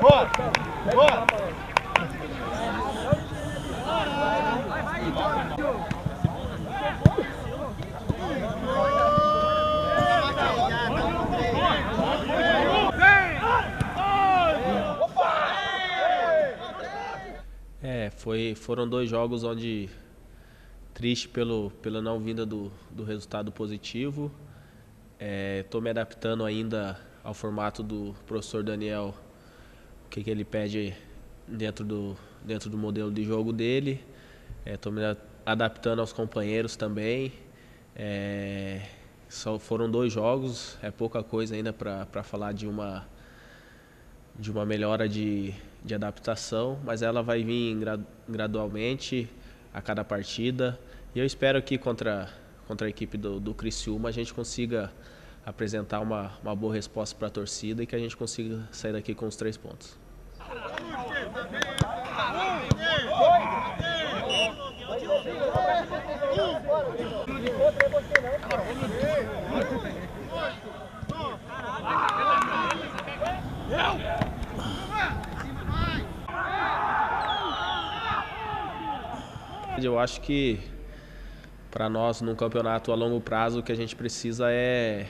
Bora! Bora! Foram dois jogos onde triste pela não vinda do resultado positivo. Estou me adaptando ainda ao formato do professor Daniel, o que ele pede dentro do modelo de jogo dele. Estou me adaptando aos companheiros também. Foram dois jogos, é pouca coisa ainda para falar de uma melhora de adaptação, mas ela vai vir gradualmente a cada partida. E eu espero que contra a equipe do Criciúma a gente consiga apresentar uma boa resposta para a torcida e que a gente consiga sair daqui com os 3 pontos. Eu acho que para nós, num campeonato a longo prazo, o que a gente precisa é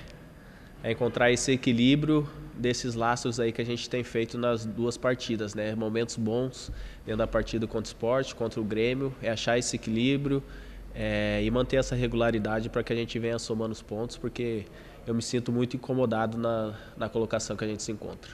encontrar esse equilíbrio desses laços aí que a gente tem feito nas 2 partidas, né? Momentos bons dentro da partida contra o Sport, contra o Grêmio, achar esse equilíbrio e manter essa regularidade para que a gente venha somando os pontos, porque eu me sinto muito incomodado na colocação que a gente se encontra.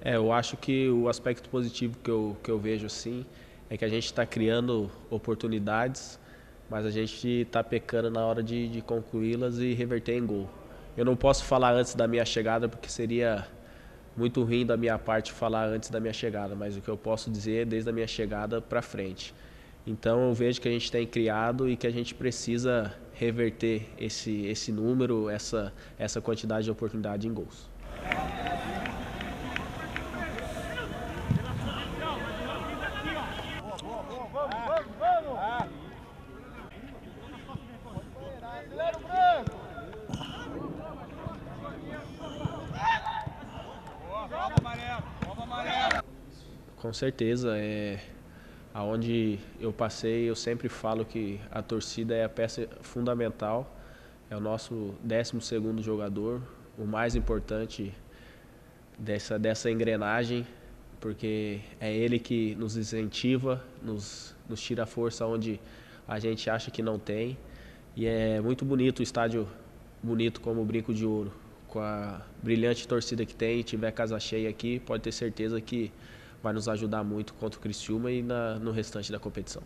Eu acho que o aspecto positivo que eu vejo assim é que a gente está criando oportunidades, mas a gente está pecando na hora de concluí-las e reverter em gol. Eu não posso falar antes da minha chegada porque seria muito ruim da minha parte falar antes da minha chegada, mas o que eu posso dizer é desde a minha chegada para frente. Então eu vejo que a gente tem criado e que a gente precisa reverter esse número, essa quantidade de oportunidade em gols. Com certeza, aonde eu passei, eu sempre falo que a torcida é a peça fundamental, é o nosso 12º jogador, o mais importante dessa engrenagem, porque é ele que nos incentiva, nos tira a força onde a gente acha que não tem. E é muito bonito o estádio, bonito como o Brinco de Ouro, com a brilhante torcida que tem. Tiver casa cheia aqui, pode ter certeza que vai nos ajudar muito contra o Criciúma e no restante da competição.